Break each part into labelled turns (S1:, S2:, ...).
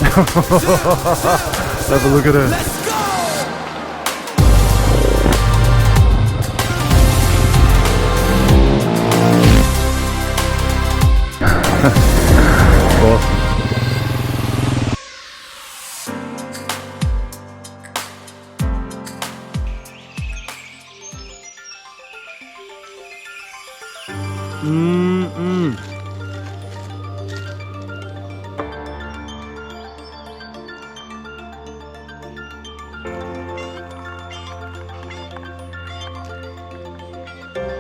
S1: Have a look at her.
S2: Let's go!
S1: Awesome.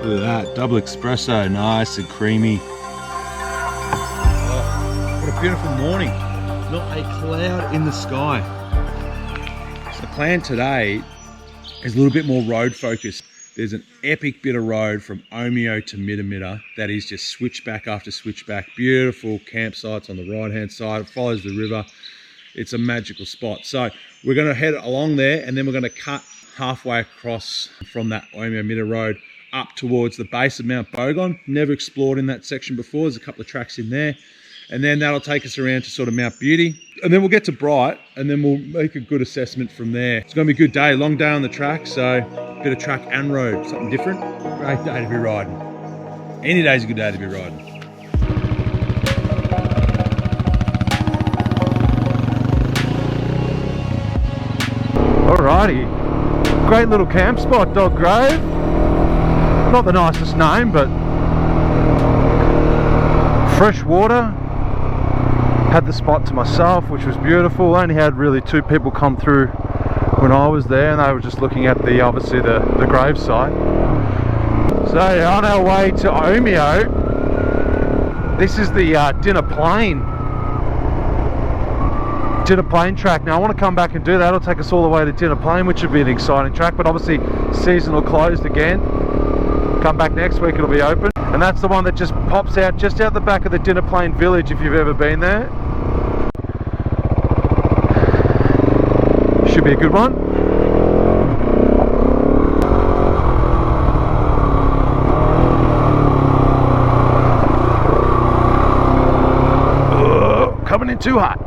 S3: Look at that, double espresso, nice and creamy. Oh, what a beautiful morning. Not a cloud in the sky. So the plan today is a little bit more road focused. There's an epic bit of road from Omeo to Midamita that is just switchback after switchback. Beautiful campsites on the right hand side. It follows the river. It's a magical spot. So we're going to head along there, and then we're going to cut halfway across from that Omeo Midamita road up towards the base of Mount Bogon. Never explored in that section before. There's a couple of tracks in there. And then that'll take us around to sort of Mount Beauty. And then we'll get to Bright, and then we'll make a good assessment from there. It's going to be a good day, long day on the track, so a bit of track and road, something different. Great day to be riding. Any day's a good day to be riding.
S1: Alrighty, great little camp spot, Dog Grove. Not the nicest name, but fresh water. Had the spot to myself, which was beautiful. Only had really 2 people come through when I was there, and they were just looking at the obviously the grave site. So on our way to Omeo, this is the Dinner Plain track. Now I want to come back and do that. It'll take us all the way to Dinner Plain, which would be an exciting track, but obviously seasonal closed again. Come back next week, it'll be open. And that's the one that just pops out just out the back of the Dinner Plain village, if you've ever been there. Should be a good one. Coming in too hot.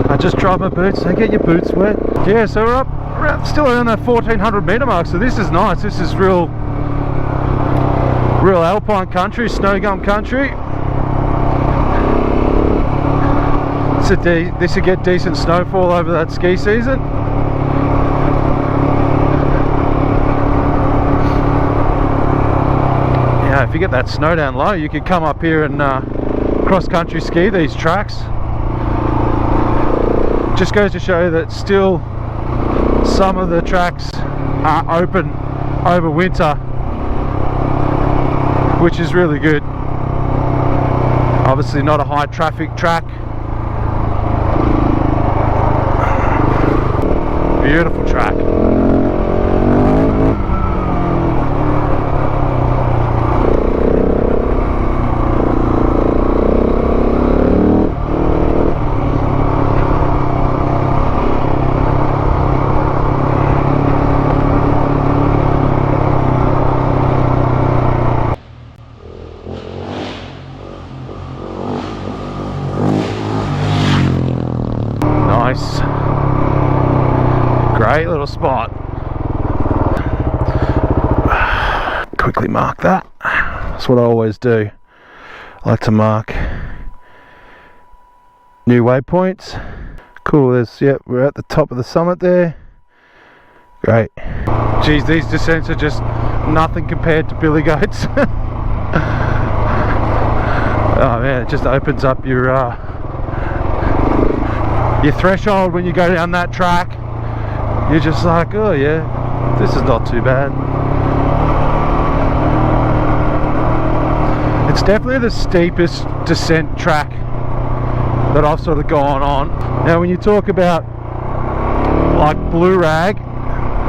S1: I just tried my boots. Don't get your boots wet. Yeah, so we're up still around that 1400 metre mark, so this is nice. This is real alpine country, snow gum country. This would get decent snowfall over that ski season. Yeah, if you get that snow down low, you could come up here and cross-country ski these tracks. Just goes to show that still some of the tracks are open over winter, which is really good. Obviously not a high traffic track. Beautiful track. Nice. Great little spot. Quickly mark that. That's what I always do. I like to mark new waypoints. Cool, we're at the top of the summit there. Great. Geez, these descents are just nothing compared to Billy Goats. Oh man, it just opens up your threshold when you go down that track. You're just like, oh yeah, this is not too bad. It's definitely the steepest descent track that I've sort of gone on. Now when you talk about like Blue Rag,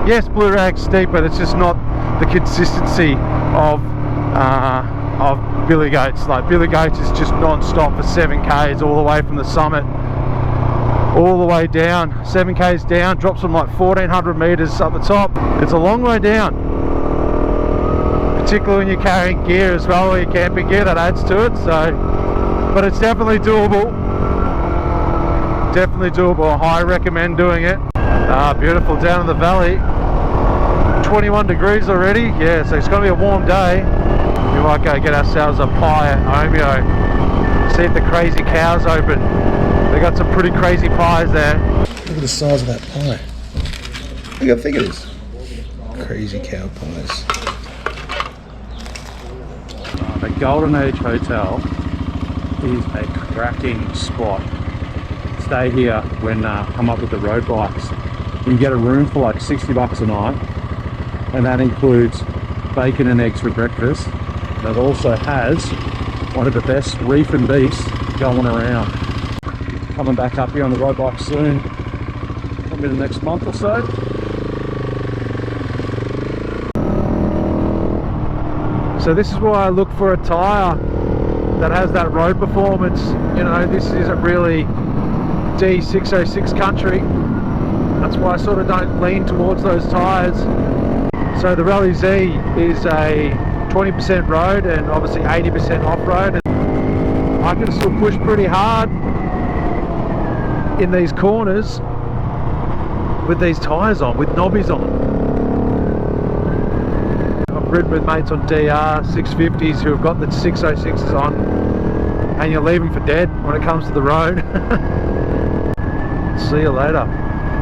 S1: yes, Blue Rag's steep, but it's just not the consistency of Billy Goats. Like Billy Goats is just non-stop for 7Ks all the way from the summit all the way down. 7Ks down, drops from like 1400 meters up the top. It's a long way down, particularly when you're carrying gear as well, or your camping gear, that adds to it. So, but it's definitely doable. Definitely doable. I recommend doing it. Beautiful down in the valley. 21 degrees already. Yeah, so it's going to be a warm day. We might go get ourselves a pie at Omeo. See if the crazy cow's open. They got some pretty crazy pies there. Look at the size of that pie. Look how thick it is. Crazy cow pies.
S2: The Golden Age Hotel is a cracking spot. Stay here when come up with the road bikes. You get a room for like $60 a night, and that includes bacon and eggs for breakfast. And it also has one of the best reef and beefs going around. Coming back up here on the road bike soon, probably the next month or so.
S1: So this is why I look for a tyre that has that road performance. You know, this isn't really D606 country. That's why I sort of don't lean towards those tyres. So the Rally Z is a 20% road and obviously 80% off-road. I can still push pretty hard in these corners with these tyres on, with knobbies on. I've ridden with mates on DR 650s who have got the 606s on, and you're leaving for dead when it comes to the road. See you later.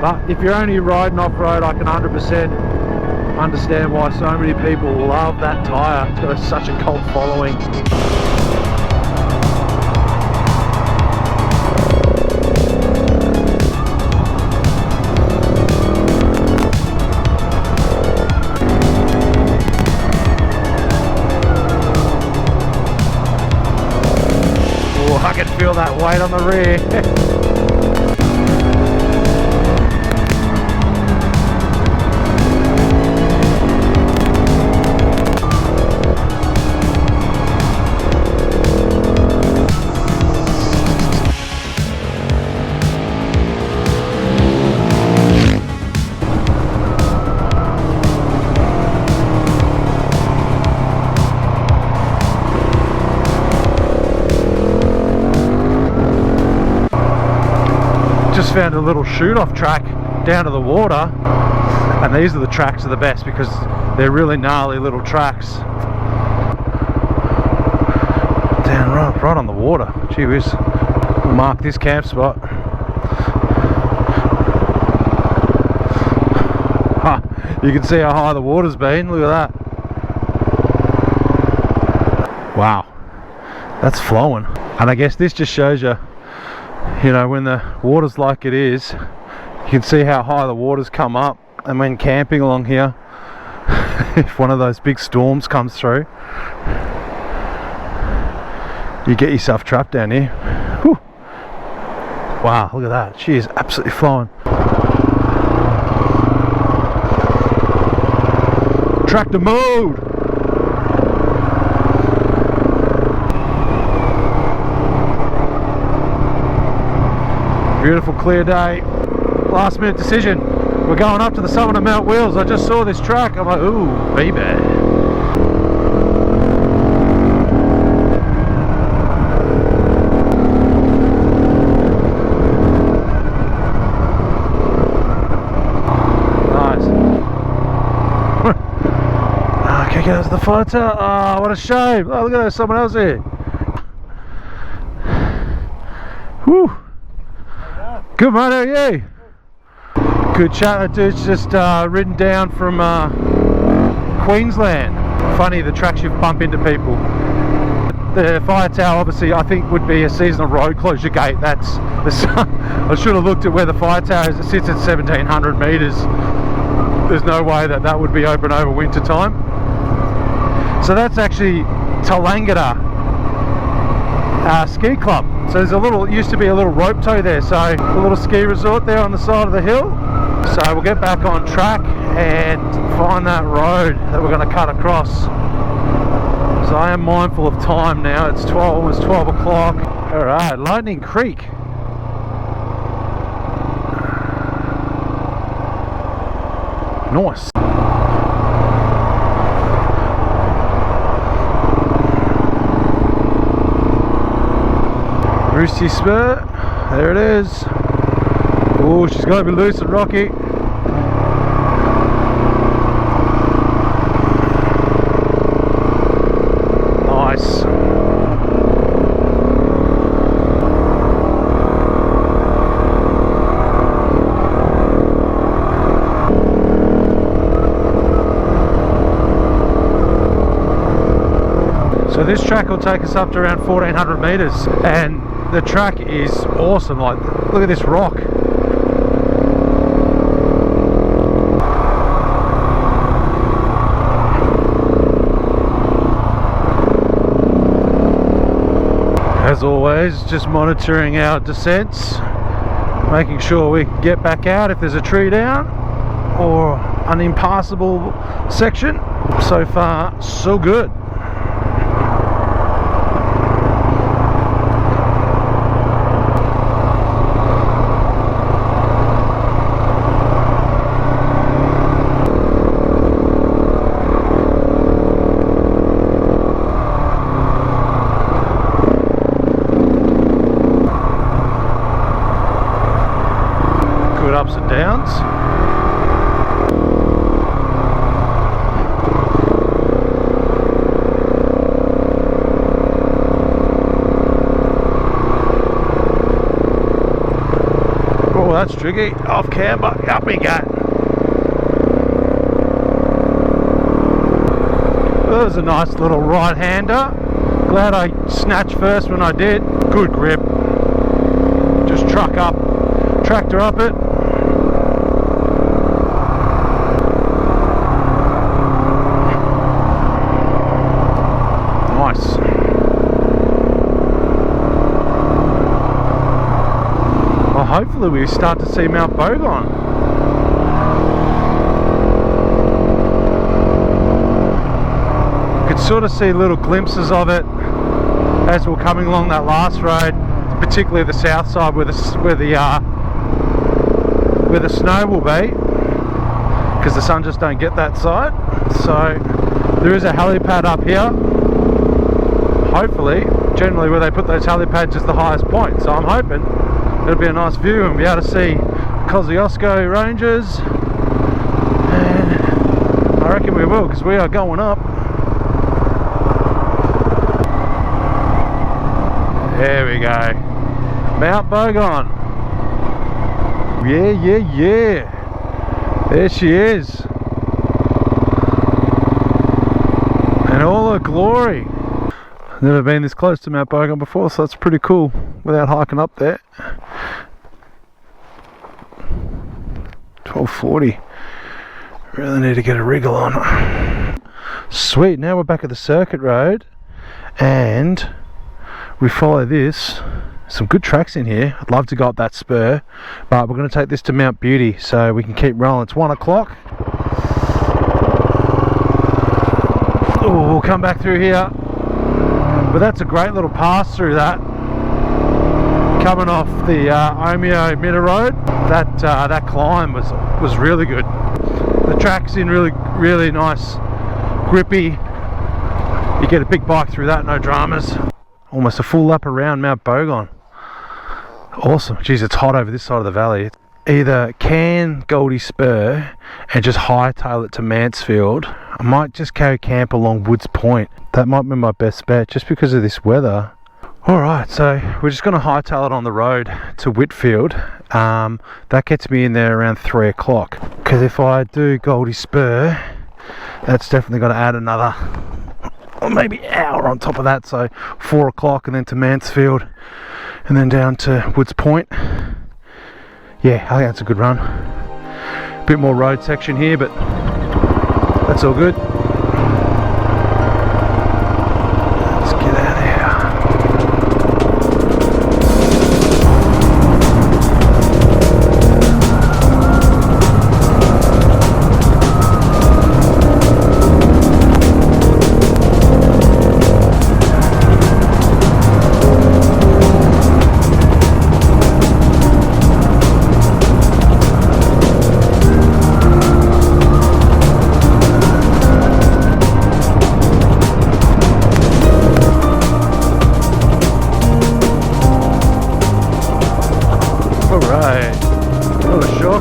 S1: But if you're only riding off-road, I can 100% understand why so many people love that tyre. It's got such a cult following. Oh, I can feel that weight on the rear. Just found a little shoot-off track down to the water, and these are the tracks are the best because they're really gnarly little tracks. Down right on the water. Gee whiz. We'll mark this camp spot. Huh. You can see how high the water's been. Look at that. Wow, that's flowing. And I guess this just shows you, you know, when the water's like it is, you can see how high the water's come up. And when camping along here, if one of those big storms comes through, you get yourself trapped down here. Whew. Wow, look at that. She is absolutely flowing. Tractor mode! Beautiful clear day. Last minute decision. We're going up to the summit of Mount Wheels. I just saw this track. I'm like, ooh, baby. Nice. I can't get out to the fire tower. Oh, what a shame. Oh, look at that, someone else here. Whew. Good mate, how are you? Good chat. That dude's just ridden down from Queensland. Funny the tracks you bump into people. The fire tower obviously I think would be a seasonal road closure gate. I should have looked at where the fire tower is. It sits at 1700 metres. There's no way that would be open over winter time. So that's actually Tallangatta ski club. So there's used to be a little rope tow there, so a little ski resort there on the side of the hill. So we'll get back on track and find that road that we're going to cut across. So I am mindful of time now. It's almost 12 o'clock. Alright, Lightning Creek. Nice. Rootsey Spur, there it is. Oh, she's got to be loose and rocky. Nice. So this track will take us up to around 1400 meters, and the track is awesome. Like, look at this rock. As always, just monitoring our descents, making sure we can get back out if there's a tree down or an impassable section. So far, so good. Ups and downs. Oh, that's tricky. Off camber, up we go. That was a nice little right-hander. Glad I snatched first when I did. Good grip. Just tractor up it. Well, hopefully we start to see Mount Bogon. You could sort of see little glimpses of it as we're coming along that last road, particularly the south side where the snow will be, because the sun just don't get that side. So there is a helipad up here. Hopefully, generally where they put those helipads is the highest point, so I'm hoping it'll be a nice view and be able to see Kosciuszko ranges, and I reckon we will, because we are going up. There we go, Mount Bogon. Yeah, there she is in all her glory. Never been this close to Mount Bogon before, so that's pretty cool without hiking up there. 12:40. Really need to get a wriggle on. Sweet, now we're back at the circuit road and we follow this. Some good tracks in here. I'd love to go up that spur, but we're going to take this to Mount Beauty so we can keep rolling. It's 1 o'clock. Oh, we'll come back through here. But that's a great little pass through that. Coming off the Omeo Road, that climb was really good. The track's in really nice, grippy. You get a big bike through that, no dramas. Almost a full lap around Mount Bogon. Awesome. Geez, it's hot over this side of the valley. Either can Goldie Spur and just hightail it to Mansfield. I might just go camp along Woods Point. That might be my best bet just because of this weather. Alright, so we're just going to hightail it on the road to Whitfield. That gets me in there around 3 o'clock. Because if I do Goldie Spur, that's definitely going to add another, or maybe hour on top of that. So 4 o'clock and then to Mansfield and then down to Woods Point. Yeah, I think that's a good run. A bit more road section here, but that's all good. Let's get out of here.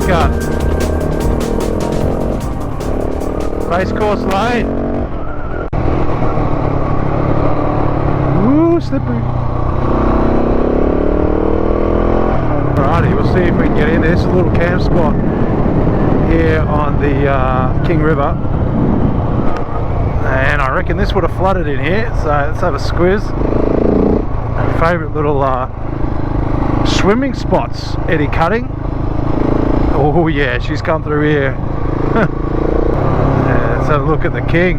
S1: shortcut. Racecourse Ln. Ooh, slippery. Alrighty, we'll see if we can get in. There's a little camp spot here on the King River. And I reckon this would have flooded in here, so let's have a squiz. Favourite little swimming spots, Eddie Cutting. Oh yeah, she's come through here. Yeah, let's have a look at the King.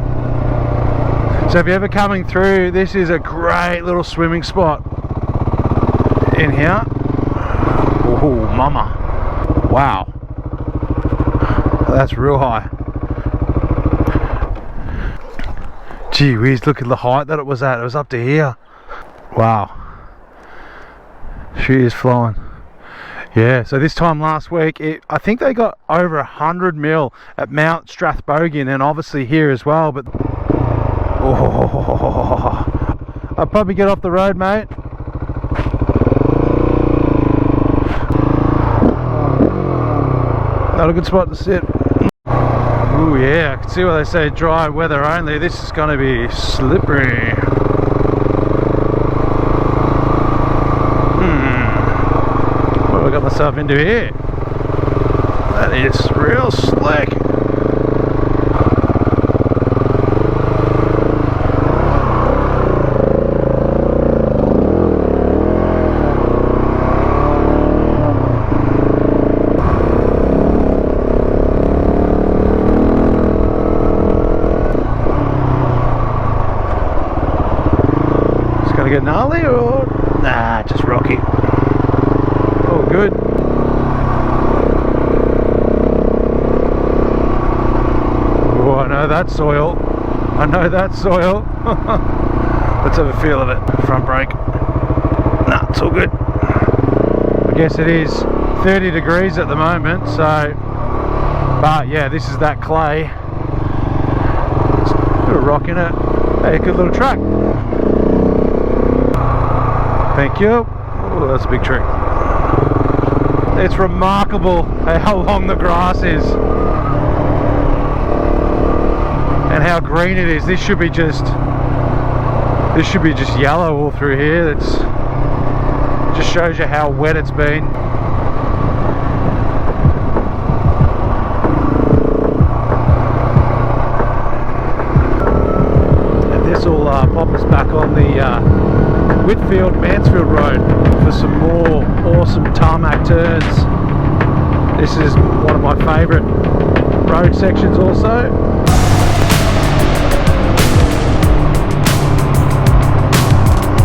S1: So if you're ever coming through, this is a great little swimming spot in here. Oh mama, wow, that's real high. Gee whiz, look at the height that it was at. It was up to here. Wow. She is flying. Yeah, so this time last week, I think they got over 100 mil at Mount Strathbogie, and then obviously here as well. But oh, I'll probably get off the road, mate. Not a good spot to sit. Ooh yeah, I can see why they say dry weather only. This is going to be slippery. What have I got myself into here? That is real slick. Get gnarly or nah, just rocky. Oh good. Oh, I know that soil. I know that soil. Let's have a feel of it. Front brake. Nah, it's all good. I guess it is 30 degrees at the moment, so but yeah, this is that clay. It's a bit of rock in it. Hey, good little track. Thank you. Oh, that's a big tree. It's remarkable how long the grass is and how green it is. This should be just yellow all through here. It just shows you how wet it's been. And this will pop us back on the Whitfield Mansfield Rd for some more awesome tarmac turns. This is one of my favourite road sections also.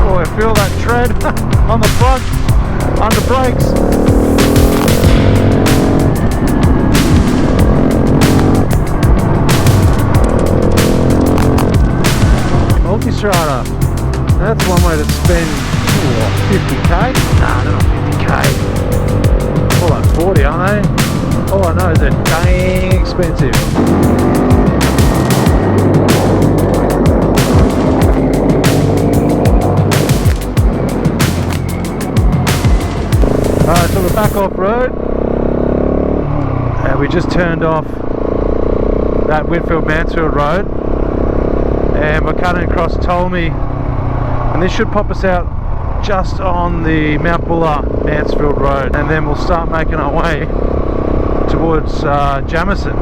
S1: Oh, I feel that tread on the front under brakes. Multi-strider. That's one way to spend 50k? Nah, they're not 50k. More like 40, aren't they? All I know is they're dang expensive. Alright, so we're back off road. And we just turned off that Whitfield Mansfield Road. And we're cutting across Tolmy. And this should pop us out just on the Mount Buller Mansfield Road, and then we'll start making our way towards Jamison.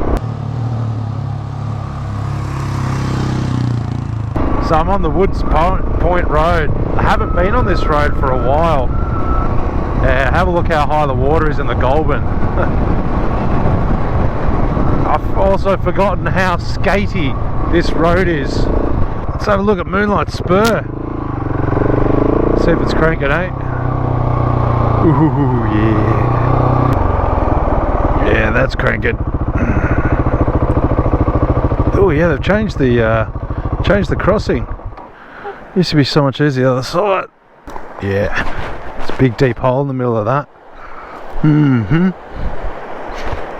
S1: So I'm on the Woods Point Rd. I haven't been on this road for a while. Have a look how high the water is in the Goulburn. I've also forgotten how skatey this road is. Let's have a look at Moonlight Spur. See if it's cranking, eh? Ooh, yeah. Yeah, that's cranking. Oh yeah, they've changed the crossing. Used to be so much easier the other side. Yeah, it's a big deep hole in the middle of that.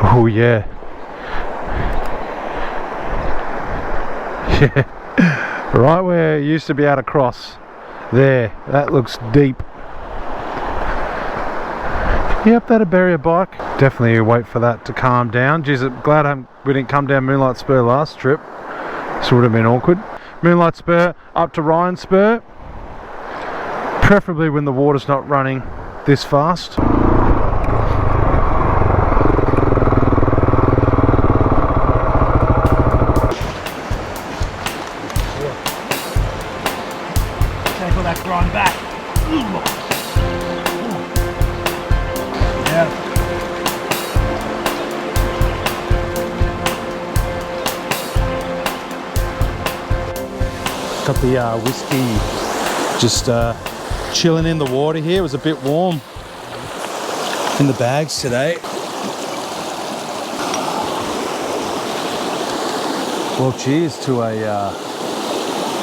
S1: Oh yeah. Yeah. Right where it used to be able to cross. There, that looks deep. Yep, that'd bury a bike. Definitely wait for that to calm down. Geez, I'm glad we didn't come down Moonlight Spur last trip. This would have been awkward. Moonlight Spur up to Ryan Spur. Preferably when the water's not running this fast.
S3: Take all that grind back. Yeah. Got the whiskey just chilling in the water here. It was a bit warm in the bags today. Well, cheers to a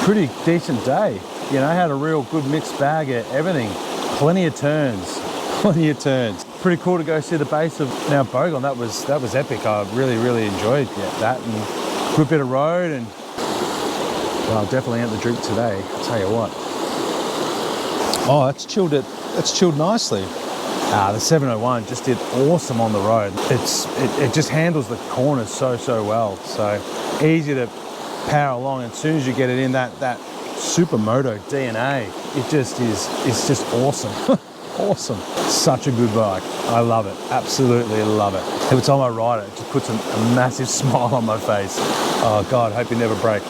S3: pretty decent day. You know, had a real good mixed bag of everything. Plenty of turns, plenty of turns. Pretty cool to go see the base of Mount Bogon. That was epic. I really enjoyed that, and good bit of road, and well, definitely out the drink today. I'll tell you what. Oh, that's chilled nicely. The 701 just did awesome on the road. It just handles the corners so well. So easy to power along. And as soon as you get it in that supermoto DNA, it's just awesome. Awesome. Such a good bike. I love it. Absolutely love it. Every time I ride it, it just puts a massive smile on my face. Oh God, hope you never break.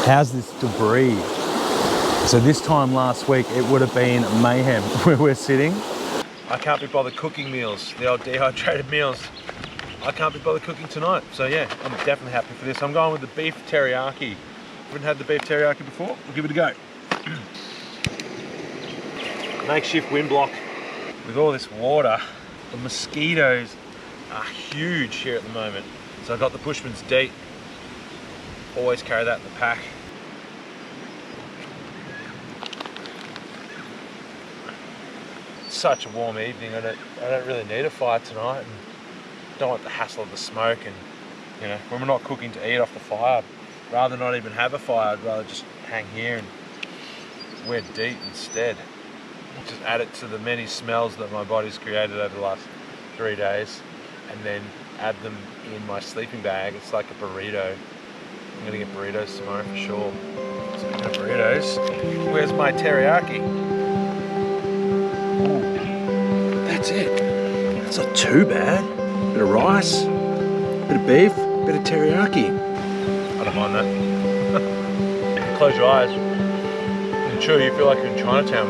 S3: How's this debris? So this time last week, it would have been mayhem where we're sitting. I can't be bothered cooking meals, the old dehydrated meals. I can't be bothered cooking tonight. So yeah, I'm definitely happy for this. I'm going with the beef teriyaki. Haven't had the beef teriyaki before. We'll give it a go. Makeshift wind block. With all this water, the mosquitoes are huge here at the moment. So I've got the Bushman's DEET. Always carry that in the pack. Such a warm evening. I don't really need a fire tonight, and don't want the hassle of the smoke. And you know, when we're not cooking to eat off the fire, rather not even have a fire. I'd rather just hang here and wear DEET instead. Just add it to the many smells that my body's created over the last 3 days, and then add them in my sleeping bag. It's like a burrito. I'm gonna get burritos tomorrow for sure. Speaking of burritos, where's my teriyaki? Ooh, that's it. That's not too bad. Bit of rice, bit of beef, bit of teriyaki. I don't mind that. Close your eyes. And chew, you feel like you're in Chinatown.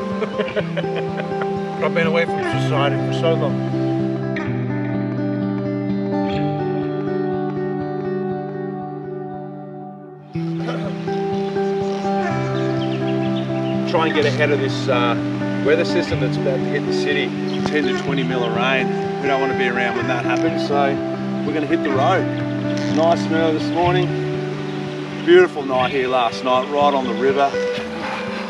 S3: I've been away from society for so long. Try and get ahead of this weather system that's about to hit the city. 10 to 20 mil of rain. We don't want to be around when that happens, so we're going to hit the road. Nice and early this morning. Beautiful night here last night, right on the river.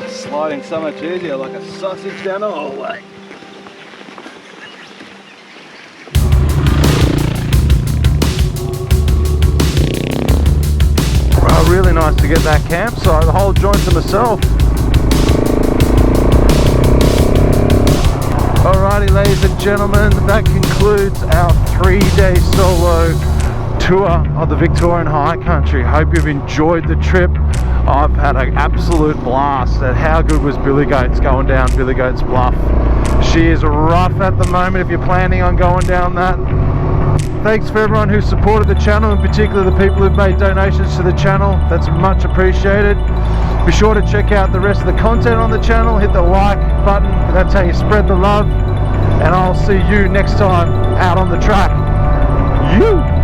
S3: Sliding so much easier, like a sausage down the hallway.
S1: Well, really nice to get that campsite, the whole joint to myself. Alrighty, ladies and gentlemen, that concludes our 3-day solo tour of the Victorian High Country. Hope you've enjoyed the trip. I've had an absolute blast. And how good was Billy Goats going down Billy Goats Bluff? She is rough at the moment if you're planning on going down that. Thanks for everyone who supported the channel, in particular the people who've made donations to the channel. That's much appreciated. Be sure to check out the rest of the content on the channel. Hit the like button. That's how you spread the love. And I'll see you next time out on the track. You!